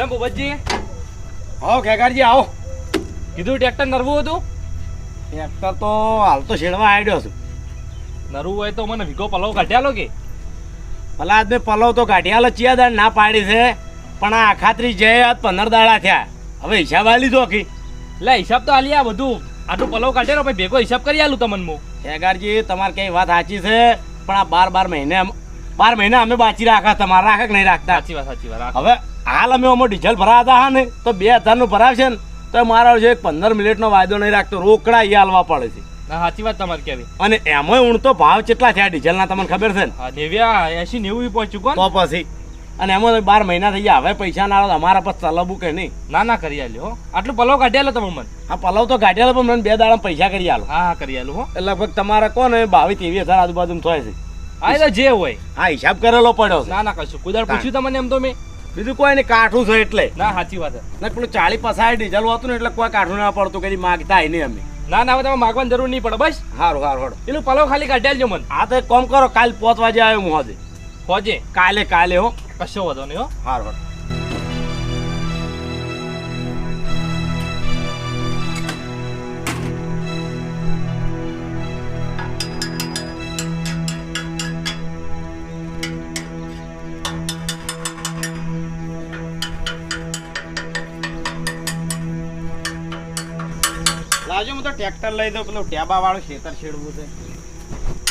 કેમ ભૂપતજી? આવો ખેગારજી આવો. કીધું ટ્રેક્ટર નરવું હતું. ટ્રેક્ટર તો હાલ તો છેડવા આવ્યો છું. નરવું હોય તો મને વીઘો પલાવ કાઢ્યાલો કે? ભલા આજ મેં પલાવ તો કાઢ્યાલો ચિયા દાડ ના પાડી છે, પણ આ અખાત્રી જે આજ 15 દાડા થયા. હવે હિસાબ આલી દો કી. એટલે હિસાબ તો આલી આ બધું આટલું પલાવ કાઢ્યાલો પછી ભેગો હિસાબ કરી આલું તમને હું. ખેગારજી તમારે કઈ વાત સાચી છે, પણ આ 12 મહિના અમે બાચી રાખા. તમારે રાખે કે નહીં રાખતા? સાચી વાત. હવે હાલ અમે આમાં ડીઝલ ભરાતા હા ને તો 2000 નું ભરાવશે ને તો મારો જે 15 મિનિટનો વાયદો નહીં રાખતો, રોકડા એ હાલવા પડે છે. ના સાચી વાત તમારી કેવી. અને એમાંય ઊણતો ભાવ કેટલા થયા ડીઝલના તમને ખબર છે ને? હા 90 80 90 પહોંચ્યું કોણ તો પછી અને એમાં 12 મહિના થઈ ગયા. હવે પૈસા ના આવે અમારા પાસે ચલાવવું કે નહીં? ના કરી આલ્યો હો. આટલું પલાવ કાઢ્યાલો તમે મને. હા પલાવ તો કાઢ્યા પણ મને 2 દાડા પૈસા કરી આલો. હા કરી આલું હો. એટલે લગભગ તમારે કોને 22-23 હજાર આજુબાજુ થાય છે. હા એ તો જે હોય. હા હિસાબ કરેલો પડ્યો છે. ના કશું કુદાર પૂછ્યું તમને એમ તો મેં. બીજું કોઈ ને કાઠું છે એટલે. ના સાચી વાત ને પેલું 40-50 ડીઝલ હોતું ને એટલે કોઈ કાઠું ના પડતું, કદી માગતા નહીં અમે. ના હવે તમે માગવાની જરૂર નહીં પડે બસ. સારું હળો. પેલું પલાવ ખાલી કાઢી આલજો મને. હા તો એક કામ કરો, કાલ 5 વાગે આવ્યો હું હજે. હોજે કાલે હો. કશો વધો નહીં હો. સારું. લાવજો હું તો ટ્રેક્ટર લઈ દઉં. પેલું ટેબા વાળું ખેતર છેડવું છે.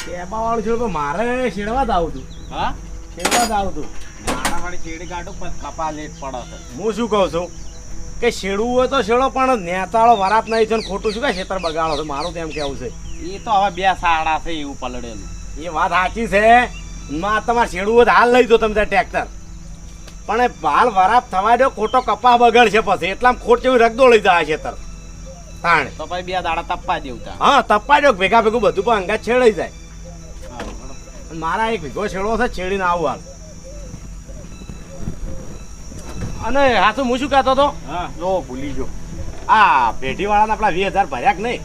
ટેબા વાળું છેડવું મારે છેડવા જ આવું હતું. હા છેડવા જ આવું હતું. મારા વાળી છેડી કાઢું પણ કપા લેટ પડે છે. હું શું કહું છું કે છેડવું હોય તો છેડો, પણ નેતાળો વરાપ નહીં છે ને ખોટું શું કે ખેતર બગાડો છે. મારું તો એમ કેવું છે. એ તો હવે 2 સાડા છે એવું પલળેલું. એ વાત સાચી છે. તમારે છેડવું હોય તો હાલ લઈ દો તમે ત્યાં ટ્રેક્ટર, પણ હાલ વરાપ થવા દો. ખોટો કપા બગડશે પછી. એટલામાં ખોટ જેવી રગદો લઈ જાય ખેતર તાણે. તો પછી 2 દાડા તપવા દેવું. હા તપવા દો ભેગા ભેગું બધું પણ અંગાત છેડાઈ જાય. મારા 1 વીઘો છેડવો છે, છેડીને આવું હાલ. અને હા તો હું શું કહેતો હતો? જો ભૂલી ગયો. આ પેઢીવાળાને આપણા 20,000 ભર્યા કે નહીં?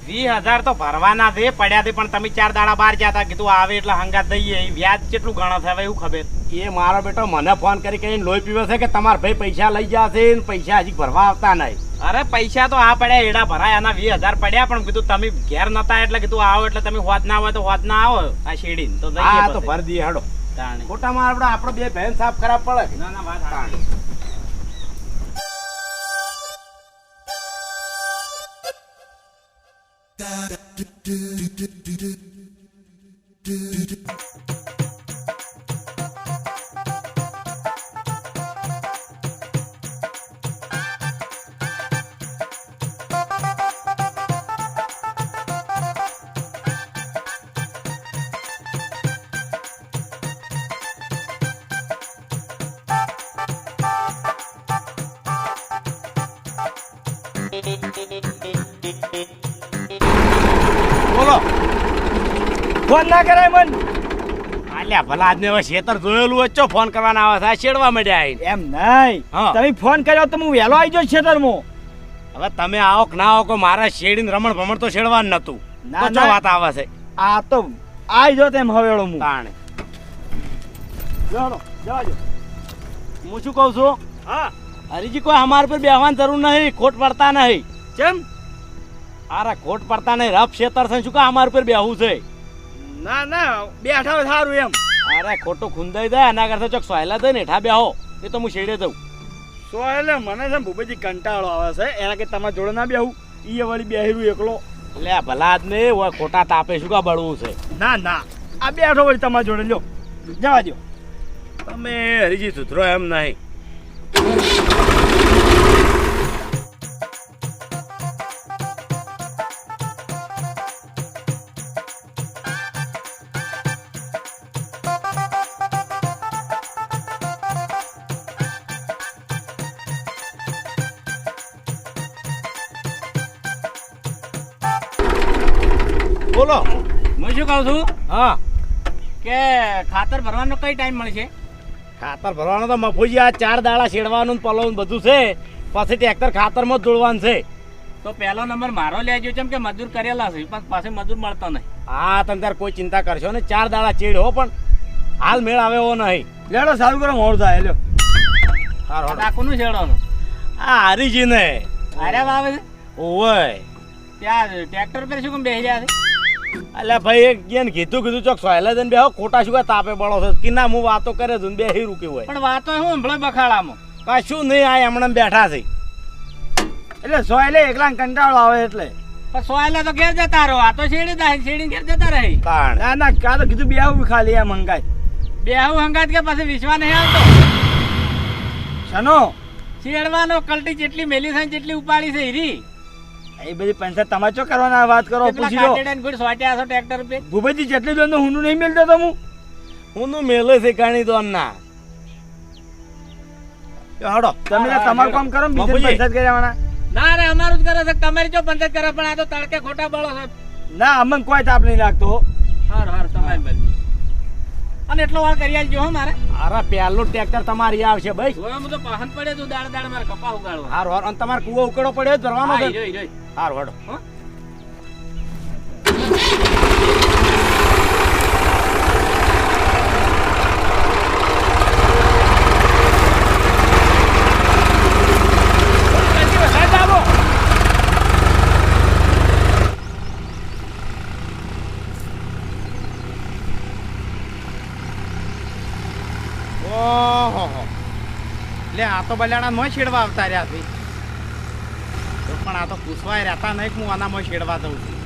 20,000 તો ભરવાના છે, પડ્યા છે, પણ તમે 4 દાડા બહાર ગયા હતા. કીધું આવે એટલે હંગાત દઈએ. વ્યાજ કેટલું ગણો થાય એવું ખબર? એ મારો બેટો મને ફોન કરીને લોહી પીવે છે કે તમારા ભાઈ પૈસા લઈ જશે ને પૈસા હજી ભરવા આવતા નહીં. અરે પૈસા તો આ પડ્યા એડા ભરાય, એના 20,000 પડ્યા, પણ કીધું તમે ઘેર નતા એટલે કીધું આવો એટલે તમે હોત ના હોય તો હોત ના આવો આ શેડી તો હા તો ભર દઈએ હેડો. ખોટામાં આપણો 2 ભેન સાફ ખરાબ પડે. ના વાત બોલો. ફોન ના કરાય મન. આલ્યા ભલા આજને હવે ખેતર જોયેલું હોય ચો ફોન કરવાના આવે છે. છેડવા માંડ્યા આઈને. એમ નહીં, તમે ફોન કર્યો તો હું વહેલો આવી જાઉં ખેતરમાં. હવે તમે આવો કે ના આવો કે મારા શેડીને રમણ ભમણ તો છેડવાનું નતું. ના તો વાત આવે છે. આ તો આવી જો તેમ હવેળો હું તાણે જાણો જાજો. હું શું કહું છું? હા હરીજી કોઈ અમારા પર બેહવાની જરૂર નહીં. ખોટ પડતા નહીં. કેમ? અરે ખોટ પડતા નહીં. રફ ખેતર છે શું કા અમારા પર બેહવું છે? ના બેઠા હોય સારું એમ. અરે ખોટું ખૂંદાઈ જાય એના કરતા ચોક સોયલા દે ને હેઠા બેહો. એ તો હું શેડે દઉં. સો એટલે મને છે ભૂપેજી કંટાળો આવે છે એના કે તમારા જોડે ના બેહું. ઈ વળી બેહીરું એકલો. એટલે ભલા જ ને હોય ખોટા તાપે શું કા બળવું છે? ના આ બેઠો વળી તમારા જોડે લ્યો જવા દો. તમે હરીજી સુધરો એમ નહીં. બોલો. હું શું કહું છું હા કે ખાતર ભરવાનો કઈ ટાઈમ મળશે? ખાતર ભરવાનો તો મફુજી આ 4 દાડા શેડવાનું ને પલવવાનું બધું છે. પછી ટ્રેક્ટર ખાતરમાં જ દોડવાનું છે. તો પહેલો નંબર મારો લેજો કેમ કે મજૂર કરેલા છે પણ પાસે મજૂર મળતો નહીં. હા તમે તાર કોઈ ચિંતા કરશો ને. 4 દાડા ચેડ હો, પણ હાલ મેળ આવે એવો નહીં. લેડો સારું કરો મોડ થાય લ્યો. હારો આ કોનું છેડવાનું આ હરીજી ને અરે વાવે છે ઓય ત્યાં ટ્રેક્ટર પર શું કેમ બેસી રહ્યા છે અલ્યા ભાઈ એક જેને કીધું ચોક સોયલા જઈને બેહો ખોટા શું કાં તાપે બળો છે કિના હું વાતો કરે છું ને બેહી રૂકી હોય પણ વાતો હું હંભળે બખાડામાં કશું નહીં આ હમણાં બેઠા છે એટલે સોયલે એકલા કંટાળો આવે એટલે પણ સોયલા તો ઘેર જતા રહો આ તો શેડી ઘેર જતા રહે કારણ ના ના કા તો કીધું બે આવું ખાલી આ મંગાય બેહું હંગાત કે પછી વિશ્વાસ નહીં આવતો શનો શેડવાનો કલટી જેટલી મેલી થાય જેટલી ઉપાડી છે હીરી એ બધી પંચાયત તમારે શું કરવાના વાત કરો પૂછી લો સોટ્યા છો ટ્રેક્ટર પે ભૂપતજી જેટલી દોન હું નહીં મેળતો તો હું હું મેલે છે ગાણી તો ના હડો તમે તો તમારું કામ કરો ને બીજે બાપુજી. પંચાયત કર્યાવાના ના રે અમારું જ કરે છે તમારી જો પંચાયત કરે પણ આ તો તડકે ખોટા બળો છે ના અમને કોઈ તાપ નહીં લાગતો હાર તમારી બધી અને એટલો વાર કરી આલજો હો મારે અરે પહેલું ટ્રેક્ટર તમારી આવશે ભાઈ જોયા હું તો પસંદ પડે તું દાડ દાડ મારે કપા ઉગાડવા હાર હાર અને તમારે કૂવો ઉકળો પડ્યો જ ભરવાનો હા, છે ઈ રહ્યો. હાર હડો હો? ઓહો લે આ તો બલાડા મોય છેડવા આવતા રહ્યા છે તો પણ આ તો પૂછવાય રહેતા નહીં કે હું આના મોય છેડવા દઉં છું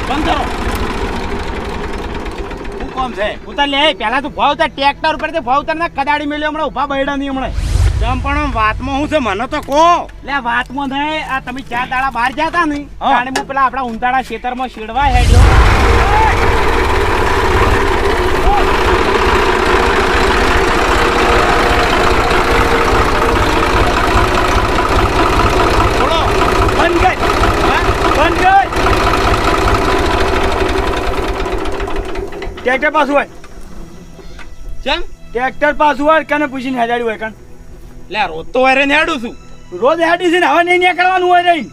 બંધ કરો શું કોમ છે ઉતાર લે પેલા તું ભાવ તાર ટ્રેક્ટર ઉપર ભાવ તાર ના કદાડી મેલ્યો હમણાં ઉભા બૈડા નહીં હમણાં જમ પણ વાતમાં હું છે મને તો કહો લે વાતમાં નહીં આ તમે 4 દાડા બહાર જતા નહીં કારણ હું પેલા આપણા ઉંતાળા ખેતરમાં શેડવા હેડ્યો બોલો બંધ કર હા? બંધ કર ટ્રેક્ટર પાછું હોય ચમ ટ્રેક્ટર પાછું હોય કને પૂછીને હેડાડ્યું હોય કણ લે રોજ તો વારે હેડું છું રોજ હેડી છે ને હવે નહીં નીકળવાનું હોય રહી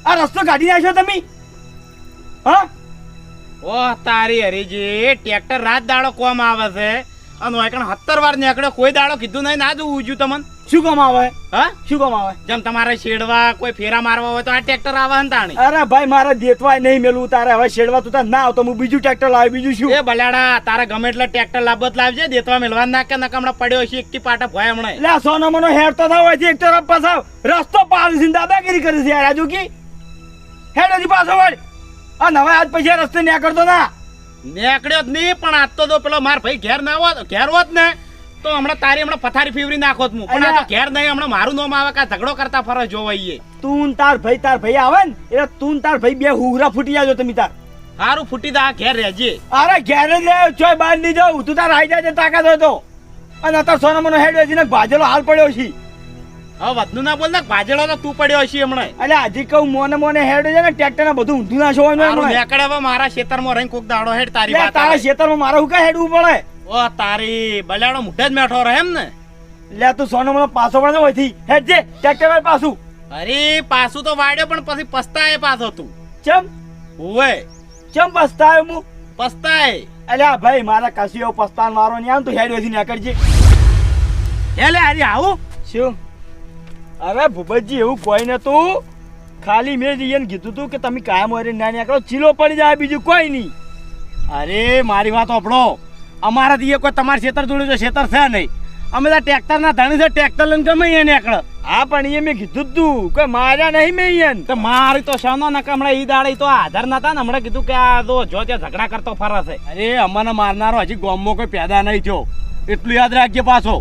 આ રસ્તો કાઢી નાખ્યો તમે હા ઓહ તારી હરીજી ટ્રેક્ટર રાત દાડો કોમ આવે છે અને હોય કણ 17 વાર નીકળ્યો કોઈ દાડો કીધું નહીં ના જોવું છું તમને શું કામ આવે હા શું કામ આવે જેમ તમારે શેડવા કોઈ ફેરા મારવા હોય તો આ ટ્રેક્ટર આવે ને તાણી અરે ભાઈ મારે દેતવાય નહીં મેલું તારે હવે શેડવા તું તાર ના આવતો હું બીજું ટ્રેક્ટર લાવી બીજું શું એ બલાડા તારે ગમે એટલે ટ્રેક્ટર લાવત લાવજે દેતવા મેલવા ના કે નકમણા પડ્યો છે એકથી પાટા ભય હમણે એટલે આ સોનો મનો હેડતો થાવ હોય છે એક તરફ પાછો રસ્તો પાર છે દાદાગીરી કરી છે યાર આજુ કી હેડ હજી પાછો વળ અને હવે આજ પછી આ રસ્તે નીકળતો ના નીકળ્યો જ નહીં પણ આજ તો પેલો માર ભાઈ ઘેર ના હોત ઘેર હોત ને તો હમણાં તારી હમણાં પથારી ફીવરી નાખોત હું પણ આ તો ઘેર નહીં હમણાં મારું નામ આવે કે આ ઝઘડો કરતા ફરે જોવાઈએ તું ને તાર ભાઈ આવે ને એટલે તું ને તાર ભાઈ બે હુગરા ફૂટી જાજો તમે તાર હારું ફૂટી દા ઘેર રહેજે અરે ઘેર જ રે ચોય બહાર નહીં જાઉં તું તાર આવી જાય તાકાત હોય તો અને અત્યારે સોનો મનો હેડ વેચીને ભાજેલો હાલ પડ્યો છે હવે વધુ ના બોલ ને ભાજેલો તો તું પડ્યો હશે હમણાં એટલે હજી કહું મોને હેડ છે ને ટ્રેક્ટર ને બધું ઊંધું ના જોવાનું હારું હમણાં નીકળે હવે મારા ખેતરમાં રહીને કોક દાડો હેડ તારી લે, વાત તારા આવે. ખેતરમાં મારે હું કઈ હેડવું પડે ઓ તારી બલાડો મુઠે જ મેઠો રહે એમ ને લે તું સોનો મનો પાછો પડે હોયથી હેડ જે ટ્રેક્ટર વાળ પાછું અરે પાછું તો વાડ્યો પણ પછી પસ્તાય પાછો તું ચમ ઓવે ચમ પસ્તાયો હું પસ્તાય અલ્યા ભાઈ મારા કશું એવો પસ્તાન મારો નહીં આમ તું હેડ વેચી નીકળજે એટલે અરે આવું શું અરે ભૂપતજી એવું કોઈ નતું ખાલી મેં જઈને કીધું તું કે તમે કાયમ હોય ના નીકળો ચીલો પડી જાય બીજું કોઈ નહીં અરે મારી વાત સાંભળો અમારા દીએ કોઈ તમારા ખેતર જોડે તો ખેતર છે નહીં અમે તો ટ્રેક્ટર ના ધણી છે ટ્રેક્ટર લઈને ગમે અહીંયા નીકળે હા પણ એ મેં કીધું જ તું કોઈ માર્યા નહીં મેં અહીંયા તો મારી તો શાનો નકા હમણાં ઈ દાડે તો આધાર નતા ને હમણાં કીધું કે આ તો જો ત્યાં ઝઘડા કરતો ફરે છે અરે અમને મારનારો હજી ગામમાં કોઈ પેદા નહીં થયો એટલું યાદ રાખજે પાછો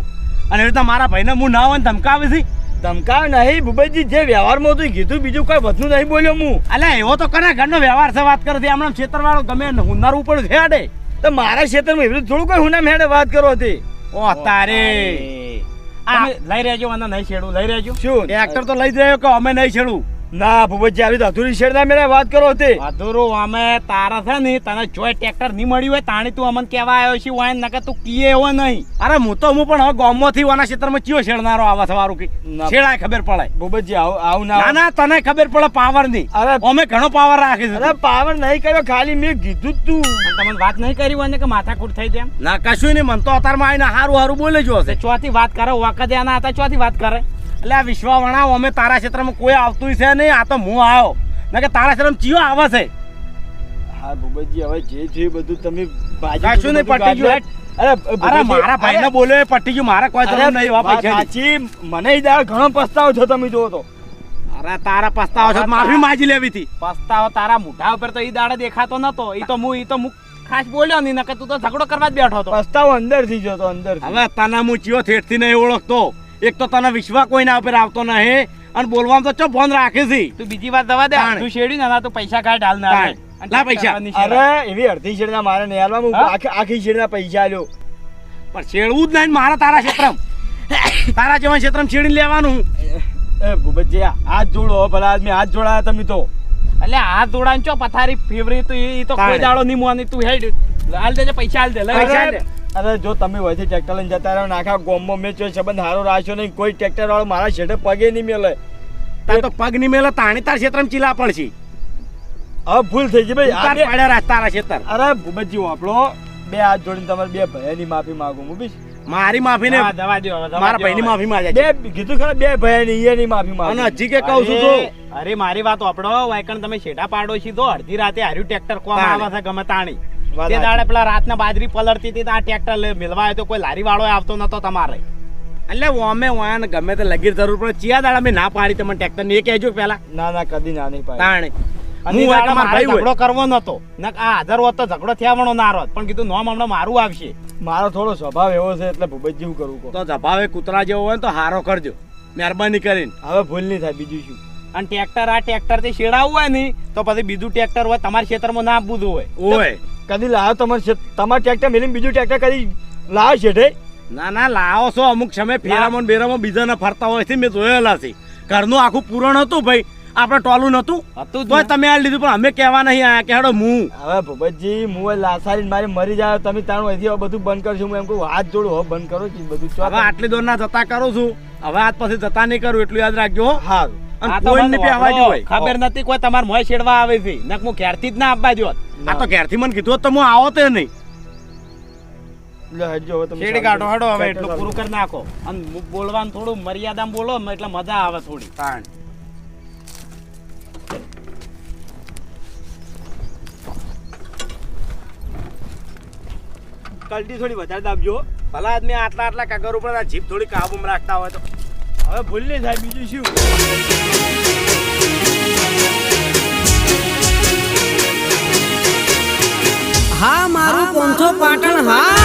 અને એ રીતના મારા ભાઈને હું ના હોય ને ધમકાવે છે ધમકાવ નહીં ભૂપતજી જે વ્યવહારમાં તું કીધું બીજું કોઈ વધુ નહીં બોલ્યો હું અલ્યા એવો તો કના ઘરનો વ્યવહાર છે વાત કરે છે હમણાં ખેતર વાળો ગમે હુનાર ઉપર છે આડે તો મારા ક્ષેત્રમાં એવી થોડું કોઈ હું મેડે વાત કરો હતી ઓ તારે લઈ રહેજો અને નહીં છેડું લઈ રહેજો શું ટ્રેક્ટર તો લઈ જ રહ્યો કે અમે નહીં છેડું ના ભૂપતજી આવી તો અધૂરી શેડ ના મેરે વાત કરો તે અધૂરું અમે તારા છે ને તને જોઈ ટ્રેક્ટર નહીં મળ્યું હોય તાણી તું અમને કહેવા આવ્યો છે વાય નકર તું કીએ એવો નહીં. અરે હું પણ હવે ગામમાંથી વાના ક્ષેત્રમાં ચિયો છેડનારો આવે સવારું કે ના. છેડાય ખબર પડે. ભૂપતજી આવું ના ના ના તને ખબર પડે પાવર ની. અરે અમે ઘણો પાવર રાખી અરે પાવર નહીં કર્યો ખાલી મેં કીધું જ તું અને તમને વાત નહીં કરી હોય ને કે માથાકૂટ થઈ તેમ ના કશું નહીં મન તો અત્યારમાં આવીને હારું હારું બોલે જો હશે. ચોથી વાત કરે વખતે આના હતા ચોથી વાત કરે. એટલે આ વિશ્વા વણાવ અમે તારા ક્ષેત્રમાં કોઈ આવતું છે નહીં. આ તો હું આવ્યો ના કે તારા ક્ષેત્રમાં ચિયો આવે છે. હા ભૂપતજી હવે જે થયું બધું તમે કશું નહીં પટી ગયું. અરે મારા ભાઈને બોલ્યો એ પટી ગયું. મારે કોઈ તરફ નહીં એવા પૈસા નહીં. સાચી મને ઈ દાળ ઘણો પસ્તાવો છો તમે જોવો તો અરે તારા પસ્તાવો છે તો માફી માંગી લેવી હતી. પસ્તાવો તારા મોઢા ઉપર તો ઈ દાડે દેખાતો નતો. ઈ તો હું ખાસ બોલ્યો નહીં નકર તું તો ઝઘડો કરવા જ બેઠો હતો. પસ્તાવો અંદર થી જોતો અંદર હવે તને હું ચિયો થેટથી નહીં ઓળખતો. એક તો તને વિશ્વા કોઈના ઉપર આવતો નહીં અને બોલવામાં તો ચો ફોન રાખે છે. તું બીજી વાત દવા દે તાણે. તું શેડ્યું ને ના તું પૈસા કાઢ હાલ ના તાણે. લા પૈસા. અરે એવી અડધી શેડના મારે નહીં હાલવા હું હા? આખી શેડના પૈસા આલ્યો પણ છેડવું જ નહીં મારે તારા ક્ષેત્રમાં. તારા જેવા ક્ષેત્રમાં છેડીને લેવાનું. એ ભૂપતજી હાથ જોડો ભલા આદમી હાથ જોડાયા તમે તો એટલે હાથ જોડાન ચો પથારી ફેવરી તો ઈ તો કોઈ તાણે. દાડો નહીં મોની તું હેડ હાલ દેજે પૈસા હાલ દે લઈ પૈસા હાલ દે. અરે જો તમે વચ્ચે ટ્રેક્ટર લઈને જતા રહો ને આખા ગામમાં મેં જો સંબંધ હારો રાખ્યો નહીં કોઈ ટ્રેક્ટર વાળો મારા શેઠે પગે નહીં મેલે તાર તો પગ ની મેલે તાણી તાર ક્ષેત્રમાં ચીલા પડશે. હવે ભૂલ થઈ ગઈ ભાઈ તાર આ બે- પાડ્યા રાખ તારા ક્ષેત્ર. અરે ભૂપતજી વાપરો બે હાથ જોડીને તમારે બે ભયાની માફી માંગુ હું બી મારી માફી ને હા, દવા દ્યો, હવે દવા મારા દ્યો ભાઈની હવે. માફી માંગે છે. બે કીધું ખરા બે ભયાની ઈયાની માફી માંગુ અને હજી કે કહું છું તો અરે મારી વાત આપડો વાયકણ તમે શેઠા પાડો છી તો અડધી રાતે હાર્યું ટ્રેક્ટર કોમ તાણે. આવે છે ગમે તાણી વાત તે સાચી. દાડે પેલા રાતના બાજરી પલળતી હતી તો આ ટ્રેક્ટર મેળવા આવ્યો તો કોઈ લારી વાળો આવતો નતો તમારે. એટલે અમે વાન ગમે તે લગીર જરૂર પડે ચિયા દાડા મેં ના પાડી તમને ટ્રેક્ટર ને એ કહેજો પેલા ના ના કદી ના નહીં પાડે તાણે અને ઈ હું દાડે તમારા મારે ભાઈ ઝઘડો હોય. કરવો નતો નક આ હાજર હોત તો ઝઘડો થયાવાનો ના રોત પણ કીધું નોમ હમણાં મારું આવશે. મારો થોડો સ્વભાવ એવો છે એટલે ભૂપતજી હું કરું કહો તો જભાવે કૂતરા જેવો હોય ને તો હારો કરજો મહેરબાની કરીને. હવે ભૂલ નહીં થાય બીજું શું અને ટ્રેક્ટર આ ટ્રેક્ટર થી શેડાવવું હોય ને તો પછી બીજું ટ્રેક્ટર હોય તમારા ક્ષેત્રમાં ના આપવું હોય. ઓય કદી લાવો તમારે ટ્રેક્ટર મેલીને બીજું ટ્રેક્ટર કદી લાવો શેઠે ના ના લાવો છો અમુક સમય ફેરામાં ને બેરામાં બીજાના ફરતા હોય છે મેં જોયેલા છે. ઘરનું આખું પૂરણ હતું ભાઈ આપણે ટોલું નતું હતું જ તોય ને. તમે આ લીધું પણ અમે કહેવા નહીં આયા કે હેડો હું હવે ભૂપતજી હું લાસારીને મારી મરી જાય તમે તારું અહીંથી હવે બધું બંધ કરશું હું એમ કહું હાથ જોડું હવે બંધ કરો કે બધું ચો હવે આટલી દોર ના જતા કરું છું. હવે આજ પછી જતા નહીં કરું એટલું યાદ રાખજો હો. હારું અને આ તો કોઈને બસ બી અવાજ હોય. ખબર નથી કોઈ તમારે મોય શેડવા આવે છે નક હું ક્યારથી જ ના આપવા જોત. આ તો ઘેરથી મને કીધું હોત તો હું આવો તો નહીં. એટલે હટજો હવે તમે શેડી કાઢો હડો હવે ટ્રેક્ટર એટલું પૂરું કરી નાખો અને બોલવાનું થોડું મર્યાદામાં બોલો એટલે મજા આવે થોડી. કલટી થોડી વધારે દાબજો ભલા આદમી આટલા આટલા કાગર ઉપર આ જીભ થોડી કાબુમાં રાખતા હોય તો હવે ભૂલ નહીં થાય બીજું શું હા મારું પોંથો પાટણ હા